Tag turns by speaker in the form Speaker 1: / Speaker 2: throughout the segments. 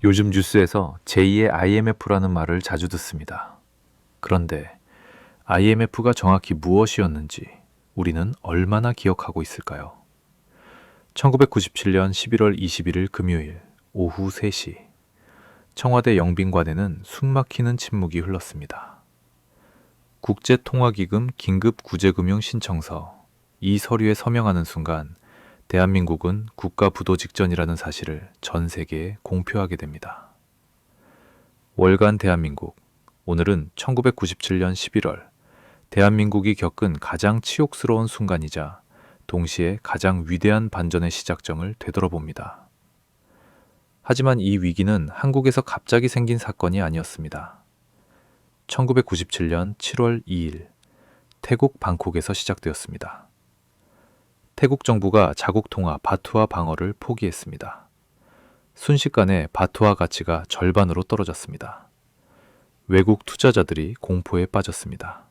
Speaker 1: 요즘 뉴스에서 제2의 IMF라는 말을 자주 듣습니다. 그런데 IMF가 정확히 무엇이었는지 우리는 얼마나 기억하고 있을까요? 1997년 11월 21일 금요일 오후 3시 청와대 영빈관에는 숨막히는 침묵이 흘렀습니다. 국제통화기금 긴급구제금융 신청서 이 서류에 서명하는 순간 대한민국은 국가 부도 직전이라는 사실을 전 세계에 공표하게 됩니다. 월간 대한민국, 오늘은 1997년 11월 대한민국이 겪은 가장 치욕스러운 순간이자 동시에 가장 위대한 반전의 시작점을 되돌아봅니다. 하지만 이 위기는 한국에서 갑자기 생긴 사건이 아니었습니다. 1997년 7월 2일 태국 방콕에서 시작되었습니다. 태국 정부가 자국 통화 바투아 방어를 포기했습니다. 순식간에 바투아 가치가 절반으로 떨어졌습니다. 외국 투자자들이 공포에 빠졌습니다.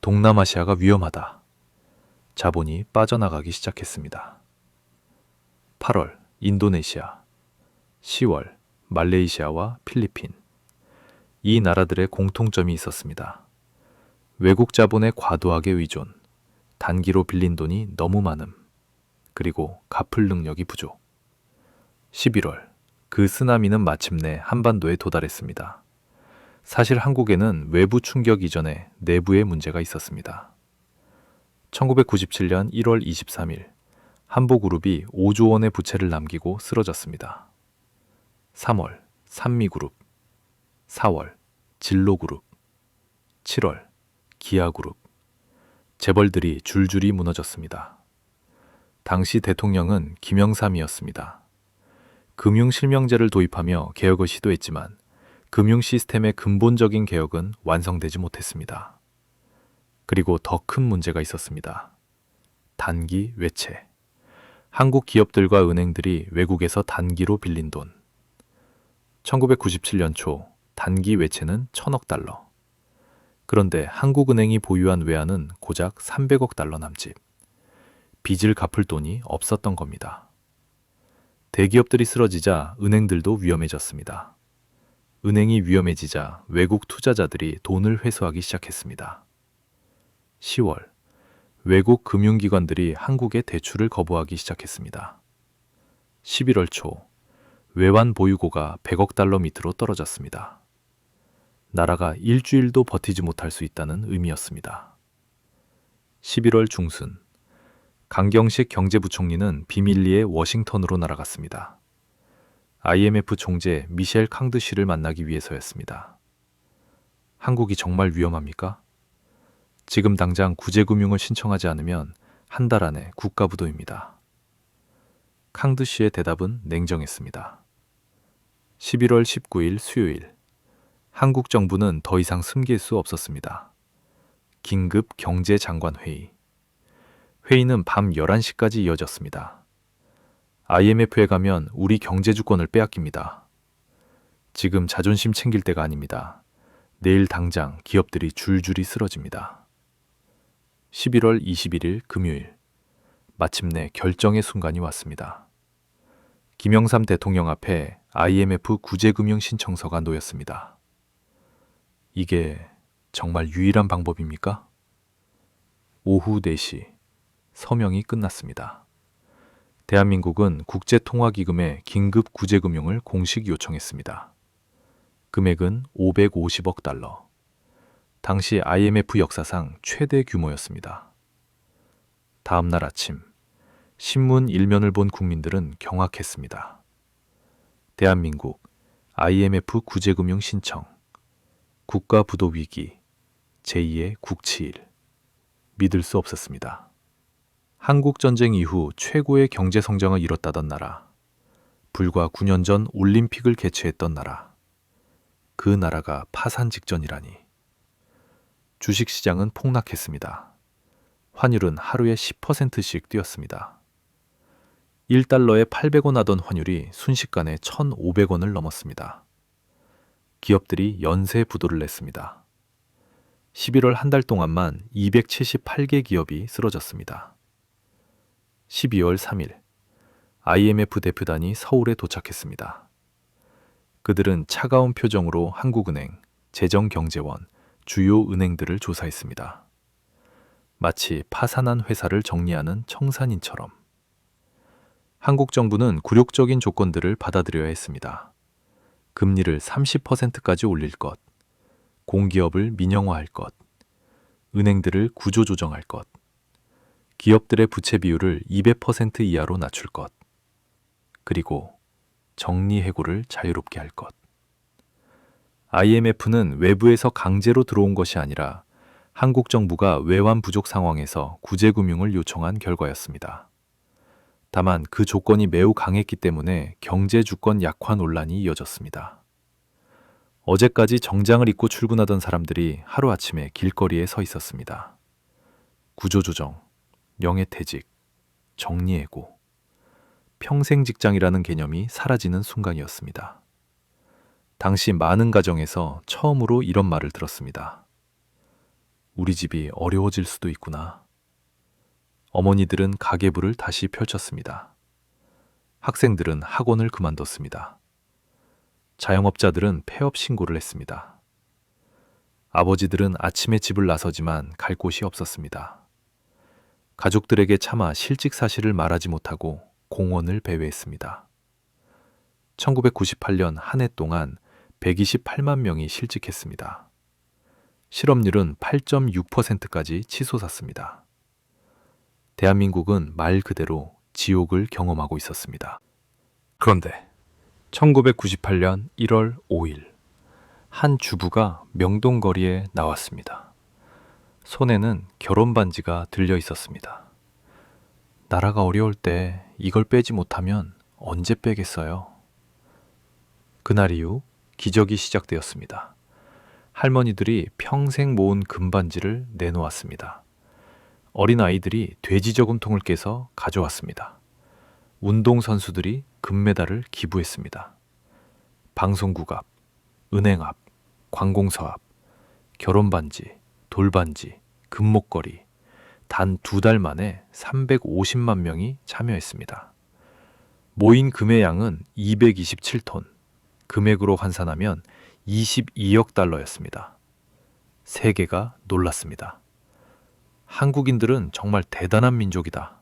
Speaker 1: 동남아시아가 위험하다. 자본이 빠져나가기 시작했습니다. 8월 인도네시아, 10월 말레이시아와 필리핀. 이 나라들의 공통점이 있었습니다. 외국 자본의 과도하게 의존, 단기로 빌린 돈이 너무 많음, 그리고 갚을 능력이 부족. 11월, 그 쓰나미는 마침내 한반도에 도달했습니다. 사실 한국에는 외부 충격 이전에 내부의 문제가 있었습니다. 1997년 1월 23일, 한보그룹이 5조 원의 부채를 남기고 쓰러졌습니다. 3월, 산미그룹, 4월, 진로그룹, 7월, 기아그룹. 재벌들이 줄줄이 무너졌습니다. 당시 대통령은 김영삼이었습니다. 금융실명제를 도입하며 개혁을 시도했지만 금융 시스템의 근본적인 개혁은 완성되지 못했습니다. 그리고 더 큰 문제가 있었습니다. 단기 외채. 한국 기업들과 은행들이 외국에서 단기로 빌린 돈. 1997년 초 단기 외채는 1,000억 달러. 그런데 한국은행이 보유한 외환은 고작 300억 달러 남짓. 빚을 갚을 돈이 없었던 겁니다. 대기업들이 쓰러지자 은행들도 위험해졌습니다. 은행이 위험해지자 외국 투자자들이 돈을 회수하기 시작했습니다. 10월, 외국 금융기관들이 한국의 대출을 거부하기 시작했습니다. 11월 초, 외환 보유고가 100억 달러 밑으로 떨어졌습니다. 나라가 일주일도 버티지 못할 수 있다는 의미였습니다. 11월 중순, 강경식 경제부총리는 비밀리에 워싱턴으로 날아갔습니다. IMF 총재 미셸 캉드시를 만나기 위해서였습니다. 한국이 정말 위험합니까? 지금 당장 구제금융을 신청하지 않으면 한 달 안에 국가부도입니다. 캉드시의 대답은 냉정했습니다. 11월 19일 수요일, 한국 정부는 더 이상 숨길 수 없었습니다. 긴급 경제장관회의. 회의는 밤 11시까지 이어졌습니다. IMF에 가면 우리 경제주권을 빼앗깁니다. 지금 자존심 챙길 때가 아닙니다. 내일 당장 기업들이 줄줄이 쓰러집니다. 11월 21일 금요일, 마침내 결정의 순간이 왔습니다. 김영삼 대통령 앞에 IMF 구제금융 신청서가 놓였습니다. 이게 정말 유일한 방법입니까? 오후 4시, 서명이 끝났습니다. 대한민국은 국제통화기금에 긴급 구제금융을 공식 요청했습니다. 금액은 550억 달러. 당시 IMF 역사상 최대 규모였습니다. 다음 날 아침, 신문 일면을 본 국민들은 경악했습니다. 대한민국 IMF 구제금융 신청, 국가 부도 위기, 제2의 국치일. 믿을 수 없었습니다. 한국전쟁 이후 최고의 경제 성장을 이뤘다던 나라, 불과 9년 전 올림픽을 개최했던 나라, 그 나라가 파산 직전이라니. 주식시장은 폭락했습니다. 환율은 하루에 10%씩 뛰었습니다. 1달러에 800원 하던 환율이 순식간에 1,500원을 넘었습니다. 기업들이 연쇄 부도를 냈습니다. 11월 한 달 동안만 278개 기업이 쓰러졌습니다. 12월 3일, IMF 대표단이 서울에 도착했습니다. 그들은 차가운 표정으로 한국은행, 재정경제원, 주요 은행들을 조사했습니다. 마치 파산한 회사를 정리하는 청산인처럼. 한국 정부는 굴욕적인 조건들을 받아들여야 했습니다. 금리를 30%까지 올릴 것, 공기업을 민영화할 것, 은행들을 구조조정할 것, 기업들의 부채 비율을 200% 이하로 낮출 것, 그리고 정리해고를 자유롭게 할 것. IMF는 외부에서 강제로 들어온 것이 아니라 한국 정부가 외환 부족 상황에서 구제금융을 요청한 결과였습니다. 다만 그 조건이 매우 강했기 때문에 경제 주권 약화 논란이 이어졌습니다. 어제까지 정장을 입고 출근하던 사람들이 하루아침에 길거리에 서 있었습니다. 구조조정, 명예퇴직, 정리해고, 평생 직장이라는 개념이 사라지는 순간이었습니다. 당시 많은 가정에서 처음으로 이런 말을 들었습니다. 우리 집이 어려워질 수도 있구나. 어머니들은 가계부를 다시 펼쳤습니다. 학생들은 학원을 그만뒀습니다. 자영업자들은 폐업 신고를 했습니다. 아버지들은 아침에 집을 나서지만 갈 곳이 없었습니다. 가족들에게 차마 실직 사실을 말하지 못하고 공원을 배회했습니다. 1998년 한 해 동안 128만 명이 실직했습니다. 실업률은 8.6%까지 치솟았습니다. 대한민국은 말 그대로 지옥을 경험하고 있었습니다. 그런데 1998년 1월 5일 한 주부가 명동거리에 나왔습니다. 손에는 결혼 반지가 들려 있었습니다. 나라가 어려울 때 이걸 빼지 못하면 언제 빼겠어요? 그날 이후 기적이 시작되었습니다. 할머니들이 평생 모은 금반지를 내놓았습니다. 어린아이들이 돼지저금통을 깨서 가져왔습니다. 운동선수들이 금메달을 기부했습니다. 방송국 앞, 은행 앞, 관공서 앞, 결혼반지, 돌반지, 금목걸이, 단 2달 만에 350만 명이 참여했습니다. 모인 금의 양은 227톤, 금액으로 환산하면 22억 달러였습니다. 세계가 놀랐습니다. 한국인들은 정말 대단한 민족이다.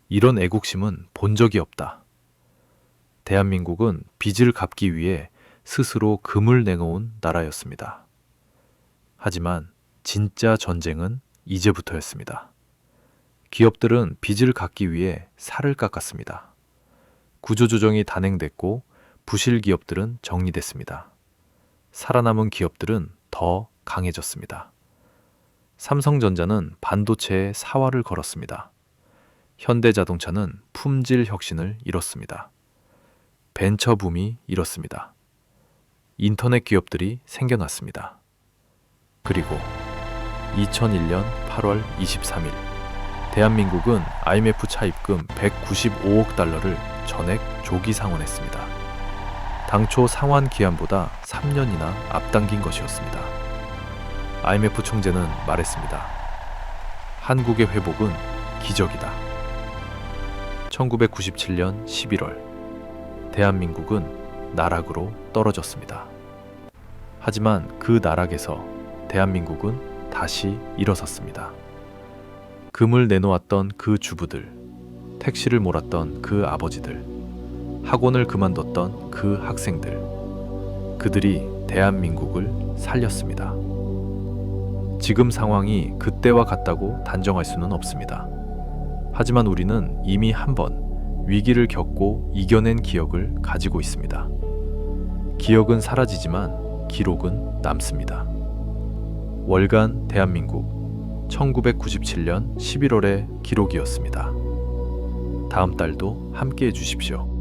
Speaker 1: 이런 애국심은 본 적이 없다. 대한민국은 빚을 갚기 위해 스스로 금을 내놓은 나라였습니다. 하지만 진짜 전쟁은 이제부터였습니다. 기업들은 빚을 갚기 위해 살을 깎았습니다. 구조조정이 단행됐고 부실 기업들은 정리됐습니다. 살아남은 기업들은 더 강해졌습니다. 삼성전자는 반도체에 사활을 걸었습니다. 현대자동차는 품질 혁신을 이뤘습니다. 벤처붐이 일었습니다. 인터넷 기업들이 생겨났습니다. 그리고 2001년 8월 23일 대한민국은 IMF 차입금 195억 달러를 전액 조기 상환했습니다. 당초 상환 기한보다 3년이나 앞당긴 것이었습니다. IMF 총재는 말했습니다. 한국의 회복은 기적이다. 1997년 11월 대한민국은 나락으로 떨어졌습니다. 하지만 그 나락에서 대한민국은 다시 일어섰습니다. 금을 내놓았던 그 주부들, 택시를 몰았던 그 아버지들, 학원을 그만뒀던 그 학생들, 그들이 대한민국을 살렸습니다. 지금 상황이 그때와 같다고 단정할 수는 없습니다. 하지만 우리는 이미 한 번 위기를 겪고 이겨낸 기억을 가지고 있습니다. 기억은 사라지지만 기록은 남습니다. 월간 대한민국 1997년 11월의 기록이었습니다. 다음 달도 함께 해주십시오.